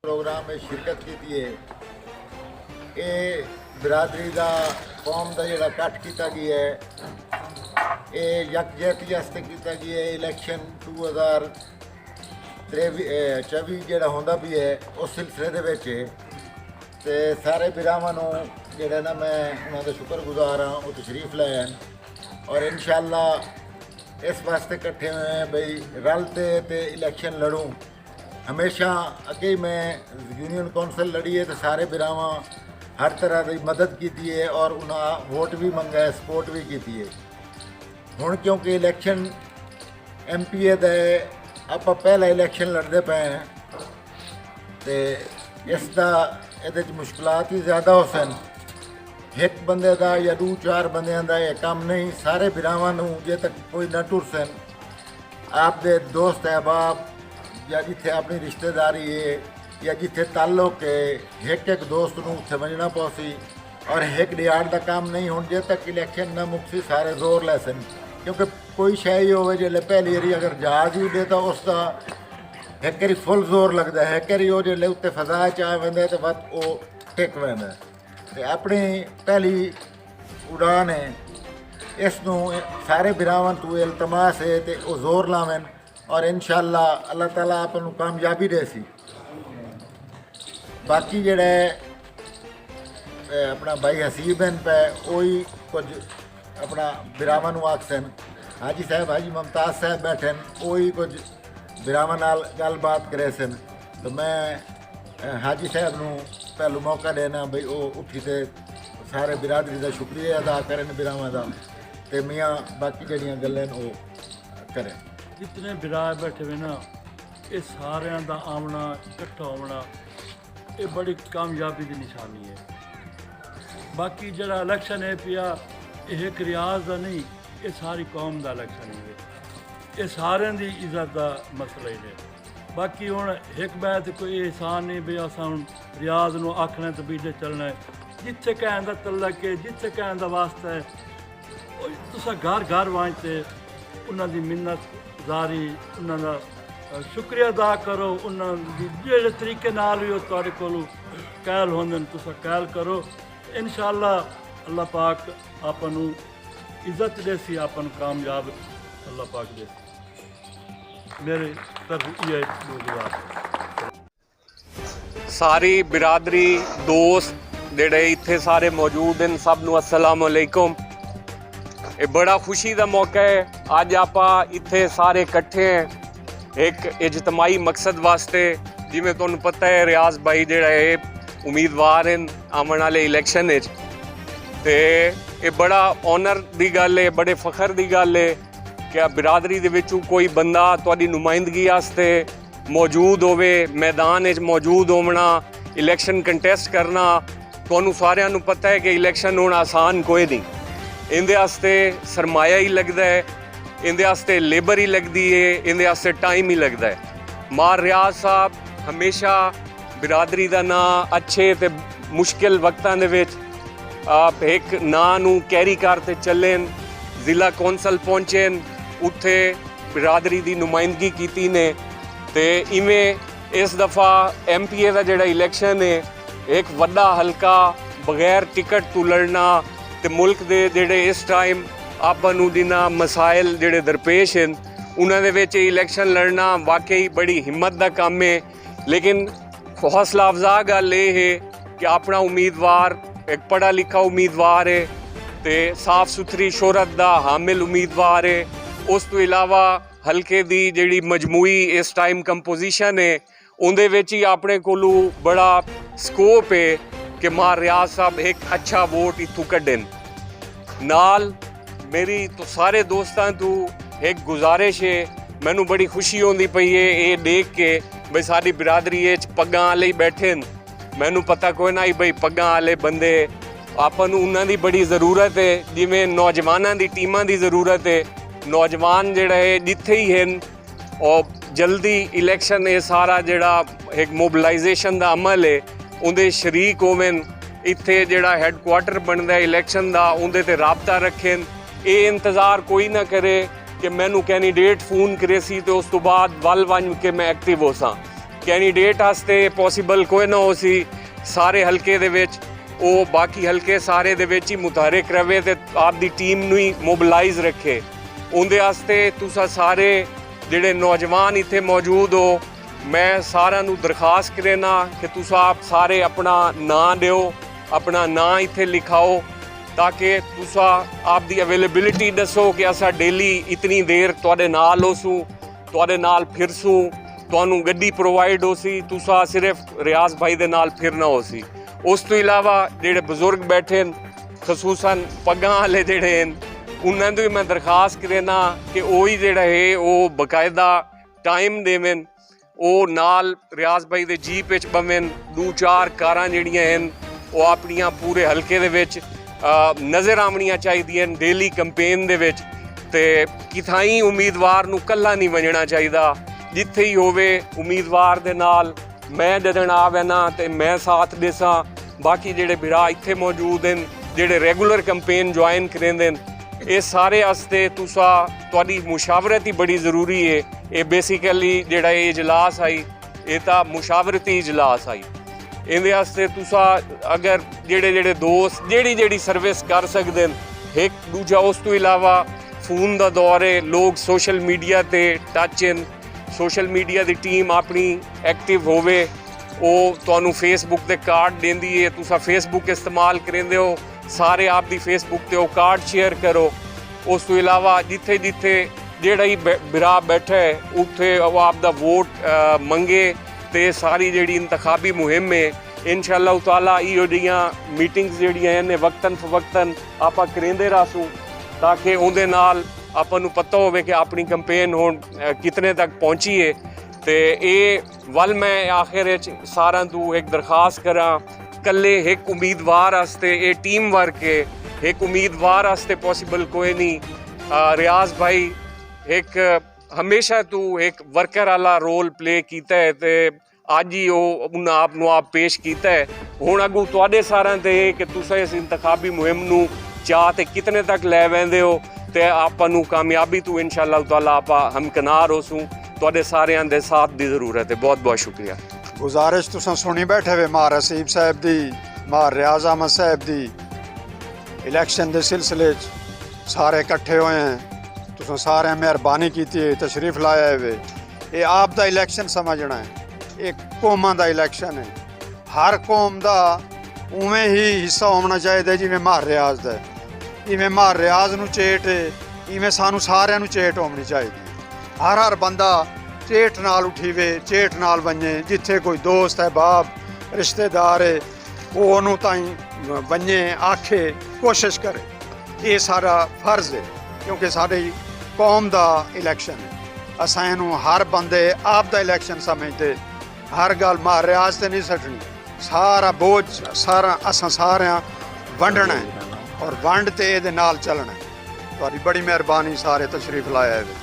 Programme में शिरकत की है। ये बिरादरी का कौम का जोड़ा कट किया गया है, ये यकजहती वास्ते किया गया है। इलैक्शन 2024 जोड़ा होंदा भी है उस सिलसिले के ते सारे बिरावां नूं जिहड़ा ना मैं उन्होंने शुक्रगुजार हाँ वो तशरीफ लाए हैं और इंशाअल्लाह इस वास्ते इकट्ठे हुए हैं बई रलते ते इलैक्शन लड़ूँ। हमेशा अगे मैं यूनियन कौंसल लड़ी है तो सारे बिरावां हर तरह की मदद की है और उन्हें वोट भी मंगा है, सपोर्ट भी की है। हुण क्योंकि इलैक्शन MPA का आप पहला इलैक्शन लड़ते पे हैं तो इसका ये मुश्किलात ही ज़्यादा हो सन। एक बंदे का या 2-4 बंदियां का यह काम नहीं, सारे बिरावां नूं जे तक कोई न टुर सन आपके दोस्त अहबाब या जिथे अपनी रिश्तेदारी है या जिथे ताल्लुक है एक दोस्त नूं समझना पौसी और एक डियाड़ का काम नहीं हो जे तक इलैक्शन न मुक्सी सारे जोर लै सन। क्योंकि कोई शह ही हो जो पहली बारी अगर जहाज भी दे तो उसका एक बारी फुल जोर लगता है, एक बारी वो जो उत्ते फजा चा वेंदा तो बस वो टिक वेंदा। तो अपनी पहली उड़ान है, इसनूं सारे बिरावां तू इल्तमास है तो वो जोर लावें और इंशाअल्लाह अल्लाह ताला आपनूं कामयाबी दे सी। बाकी जिहड़ा अपना भाई हसीब हैं पे वही कुछ अपना बिरावां नूं आखसन। हाजी साहब हाजी मुमताज़ साहब बैठे वही कुछ बिरावां नाल गलबात करे सन। तो मैं हाजी साहब नूं पहलू मौका देना बई वो उठी ते सारे बिरादरी का शुक्रिया अदा करें बिरावां दा ते मियाँ बाकी जड़ियाँ गल्लां वो करें। जितने बिरा बैठे हुए ना ये सारिਆਂ ਦਾ आमना इकट्ठा होना ये बड़ी कामयाबी की निशानी है। बाकी जरा इलैक्शन है पिया एक रियाज का नहीं, ये सारी कौम का इलैक्शन है, ये सारे की इज्जत का मसला ही है। बाकी हुण एक बैत कोई एहसान नहीं भी असां हुण रियाज नूं आखना तो बीजे चलना है। जिथे कहण दा तलक है, जिथे कहण दा वास्ता है, तुसां घर घर वांचते उन्हां दी मिन्नत जारी उन्होंने शुक्रिया अदा करो। उन्होंने जिहड़े तरीके नाल भी तुहाडे कोलों कहल होंदे तुसां कहल करो। इंशाअल्लाह अल्लाह पाक आपनूं इज्जत देसी, आपनूं कामयाब अल्लाह पाक देसी। मेरे तरफ ये दुआ। सारी बिरादरी दोस्त जिहड़े इत्थे सारे मौजूद हैं सब नूं अस्सलाम अलैकुम। ये बड़ा खुशी का मौका है, अज आप इत्थे सारे इकट्ठे हैं एक इजतमाही मकसद वास्ते। जिमें तुहानूं पता है रियाज भाई जिहड़ा है उम्मीदवार हैं आने वाले इलैक्शन ते ये बड़ा ऑनर की गल है, बड़े फखर की गल है कि बिरादरी दे विचों कोई बंदा तुहाडी नुमाइंदगी वास्ते मौजूद होवे, मैदान में मौजूद होना, इलैक्शन कंटेस्ट करना। तुहानूं सारिआं नूं पता है कि इलैक्शन होना आसान कोई नहीं, इंदे वास्ते सरमाया ही लगता है, इंदे वास्ते लेबर ही लगती है, इंदे वास्ते टाइम ही लगता है। मार रियाज साहब हमेशा बिरादरी का नाँ अच्छे ते मुश्किल वक्तां दे विच आप एक नाँ नूं कैरी करते चले। जिला कौंसल पहुँचे, उत्थे बिरादरी की नुमाइंदगी की ने ते इवें इस दफ़ा MPA का जिहड़ा इलैक्शन है एक वड्डा हल्का बगैर टिकट तो लड़ना ते मुल्क दे जिहड़े इस टाइम आपनूं दिना मसाइल जिहड़े दरपेश हैं उन्हां दे विच इलैक्शन लड़ना वाकई बड़ी हिम्मत दा काम है। लेकिन हौसला अफजा गल ये है कि अपना उम्मीदवार एक पढ़ा लिखा उम्मीदवार है ते साफ सुथरी शोहरत दा हामिल उम्मीदवार है। उस तो इलावा हल्के दी जिहड़ी मजमूई इस टाइम कंपोजिशन है उहदे विच ही अपने कोलों बड़ा स्कोप है कि मार रियाज साहब एक अच्छा वोट इत्थों कड्ढन। नाल मेरी तो सारे दोस्तों तो एक गुजारिश है, मैनू बड़ी खुशी होंदी पई है ये देख के बई सारी बिरादरी पग्गां वाले ही बैठे। मैनू पता कोई ना ही बई पग्गां वाले बंदे आपनूं उन्हां दी बड़ी ज़रूरत है, जिवें नौजवानों की टीमां की ज़रूरत है। नौजवान जिहड़ा है जिथे ही हैं और जल्दी इलैक्शन ये सारा जिहड़ा एक मोबलाइजेशन का अमल है उहदे शरीक होवें। इत्थे जिहड़ा हैडकुआटर बनता है इलैक्शन का उहदे ते राबता रखें। ये इंतज़ार कोई ना करे कि मैनू कैंडीडेट फोन करे सी तो उस तो बाद वल वन के मैं एक्टिव हो सा। ਕੈਂਡੀਡੇਟ ਵਾਸਤੇ ਪੋਸੀਬਲ ਕੋਈ ਨਾ ਹੋ ਸੀ ਸਾਰੇ ਹਲਕੇ ਦੇ ਵਿੱਚ, ਉਹ ਬਾਕੀ ਹਲਕੇ ਸਾਰੇ ਦੇ ਵਿੱਚ ਹੀ ਮੁਤਹਰਕ ਰਵੇ ਤੇ ਆਪਦੀ ਟੀਮ ਨੂੰ ਹੀ ਮੋਬਿਲਾਈਜ਼ ਰੱਖੇ। ਉਹਦੇ ਵਾਸਤੇ ਤੁਸੀਂ ਸਾਰੇ ਜਿਹੜੇ ਨੌਜਵਾਨ ਇੱਥੇ ਮੌਜੂਦ ਹੋ, ਮੈਂ ਸਾਰਿਆਂ ਨੂੰ ਦਰਖਾਸਤ ਕਰਨਾ ਕਿ ਤੁਸੀਂ ਆਪ ਸਾਰੇ ਆਪਣਾ ਨਾਂ ਦਿਓ, ਆਪਣਾ ਨਾਂ ਇੱਥੇ ਲਿਖਾਓ ताकि तुसा आपदी अवेलेबिलिटी दसो कि असा डेली इतनी देर तुहाडे नाल होसूं, तुहाडे नाल फिरसूं, तुहानूं गड्डी प्रोवाइड होसी, तुसा सिर्फ रियाज भाई दे नाल फिरना होसी। उस तो इलावा जेड़े बजुर्ग बैठे न, खसूसन पग्गां वाले जेड़े न, उन्हां दी मैं दरखास्त करना कि ओही जेड़ा है वो बकायदा टाइम देवन, वो नाल रियाज भाई दे जीप विच बवन, 2-4 कारां जेड़ियां हन वो अपनियां पूरे हलके दे विच नज़र आवनियां चाहिए डेली कंपेन दे विच। ते किथाई उम्मीदवार नूं कल्ला नहीं वंजना चाहिए, जिथे ही होवे उम्मीदवार दे नाल मैं जदन आवेना ते मैं साथ देसां। बाकी जेड़े बिरा इत्थे मौजूद हैं जेड़े रेगुलर कंपेन ज्वाइन करेंदे न, ये सारे आस्ते तुसा तुहाडी मुशावरत ही बड़ी ज़रूरी है। ये बेसिकली जेड़ा ये इजलास आई ये तां मुशावरती इजलास आई। ਇਹਦੇ ਵਾਸਤੇ ਤੁਸੀਂ ਅਗਰ ਜਿਹੜੇ ਦੋਸਤ ਜਿਹੜੀ ਸਰਵਿਸ ਕਰ ਸਕਦੇ ਨੇ, ਇੱਕ ਦੂਜਾ ਉਸ ਤੋਂ ਇਲਾਵਾ ਫੋਨ ਦਾ ਦੌਰ ਹੈ, ਲੋਕ ਸੋਸ਼ਲ ਮੀਡੀਆ ਤੇ ਟੱਚ ਹਨ, ਸੋਸ਼ਲ ਮੀਡੀਆ ਦੀ ਟੀਮ ਆਪਣੀ ਐਕਟਿਵ ਹੋਵੇ, ਉਹ ਤੁਹਾਨੂੰ ਫੇਸਬੁੱਕ ਤੇ ਕਾਰਡ ਦਿੰਦੀ ਹੈ, ਤੁਸੀਂ ਫੇਸਬੁੱਕ ਇਸਤੇਮਾਲ ਕਰਦੇ ਹੋ, ਸਾਰੇ ਆਪ ਦੀ ਫੇਸਬੁੱਕ ਤੇ ਉਹ ਕਾਰਡ ਸ਼ੇਅਰ ਕਰੋ। ਉਸ ਤੋਂ ਇਲਾਵਾ ਜਿੱਥੇ ਜਿਹੜਾ ਹੀ ਬਿਰਾ ਬੈਠਾ ਹੈ ਉੱਥੇ ਉਹ ਆਪ ਦਾ ਵੋਟ ਮੰਗੇ ਤੇ ਸਾਰੀ ਜਿਹੜੀ ਇੰਤਖਾਬੀ ਮੁਹਿੰਮ ਹੈ ਇਨਸ਼ਾਅੱਲਾਹ ਤਾਲਾ ਇਹੋ ਜਿਹੀਆਂ ਮੀਟਿੰਗਸ ਜਿਹੜੀਆਂ ਨੇ ਵਕਤਨ ਫਵਕਤਨ ਆਪਾਂ ਕਰਾਉਂਦੇ ਰਹਾਂਗੇ ਤਾਂ ਕਿ ਉਹਦੇ ਨਾਲ ਆਪਾਂ ਨੂੰ ਪਤਾ ਹੋਵੇ ਕਿ ਆਪਣੀ ਕੰਪੇਨ ਹੁਣ ਕਿਤਨੇ ਤੱਕ ਪਹੁੰਚੀ ਹੈ। ਤੇ ਇਹ ਵੱਲ ਮੈਂ ਆਖਿਰ ਵਿੱਚ ਸਾਰਿਆਂ ਤੋਂ ਇੱਕ ਦਰਖਾਸਤ ਕਰਾਂ, ਇਕੱਲੇ ਇੱਕ ਉਮੀਦਵਾਰ ਵਾਸਤੇ ਇਹ ਟੀਮ ਵਰਕ ਹੈ, ਇੱਕ ਉਮੀਦਵਾਰ ਵਾਸਤੇ ਪੋਸੀਬਲ ਕੋਈ ਨਹੀਂ। ਰਿਆਜ਼ ਭਾਈ ਇੱਕ ਹਮੇਸ਼ਾ ਤੋਂ ਇੱਕ ਵਰਕਰ ਵਾਲਾ ਰੋਲ ਪਲੇ ਕੀਤਾ ਹੈ ਤੇ ਅੱਜ ਹੀ ਉਹ ਉਹਨਾਂ ਆਪ ਨੂੰ ਆਪ ਪੇਸ਼ ਕੀਤਾ ਹੈ। ਹੁਣ ਅੱਗੋਂ ਤੁਹਾਡੇ ਸਾਰਿਆਂ ਤੇ ਕਿ ਤੁਸੀਂ ਇਸ ਇੰਤਖਾਬੀ ਮੁਹਿੰਮ ਨੂੰ ਚਾਹ ਤੇ ਕਿਤਨੇ ਤੱਕ ਲੈ ਵੈਂਦੇ ਹੋ ਤੇ ਆਪਾਂ ਨੂੰ ਕਾਮਯਾਬੀ ਤੋਂ ਇਨਸ਼ਾਅੱਲਾਹ ਤਾਲਾ ਆਪਾਂ ਹਮਕਨਾਰ ਹੋਸੂੰ। ਤੁਹਾਡੇ ਸਾਰਿਆਂ ਦੇ ਸਾਥ ਦੀ ਜ਼ਰੂਰਤ ਹੈ। ਬਹੁਤ ਬਹੁਤ ਸ਼ੁਕਰੀਆ। ਗੁਜ਼ਾਰਿਸ਼ ਤੁਸੀਂ ਸੁਣੀ ਬੈਠੇ ਵੇ ਮਾਂ ਰਸੀਬ ਸਾਹਿਬ ਦੀ, ਮਾਂ ਰਿਆਜ਼ ਅਹਿਮਦ ਸਾਹਿਬ ਦੀ। ਇਲੈਕਸ਼ਨ ਦੇ ਸਿਲਸਿਲੇ 'ਚ ਸਾਰੇ ਇਕੱਠੇ ਹੋਏ हैं, तुसें सारे मेहरबानी की तशरीफ लाया है। ये आप दा इलैक्शन समझना है, एक कौमां दा इलैक्शन है, हर कौम दा उवें ही हिस्सा होना चाहिए जिवें मार रियाज दा। इवें मार रियाज नूं चेट है, इवें सानू सारियां नूं चेट होनी चाहिए। हर बंदा चेट नाल उठीवे, चेट नाल बने। जिथे कोई दोस्त है, बाप रिश्तेदार है, वो ओनू ताईं बने, आखे, कोशिश करे। ये सारा फर्ज है क्योंकि साडी कौम दा इलैक्शन है। असां इनू हर बंदे आप दा इलैक्शन समझते, हर गल मां रियाज ते नहीं सटनी। सारा बोझ सारा असां सारियां वंडना है और वंड ते इहदे नाल चलना है। तुहाडी बड़ी मेहरबानी, सारे तशरीफ लाया है।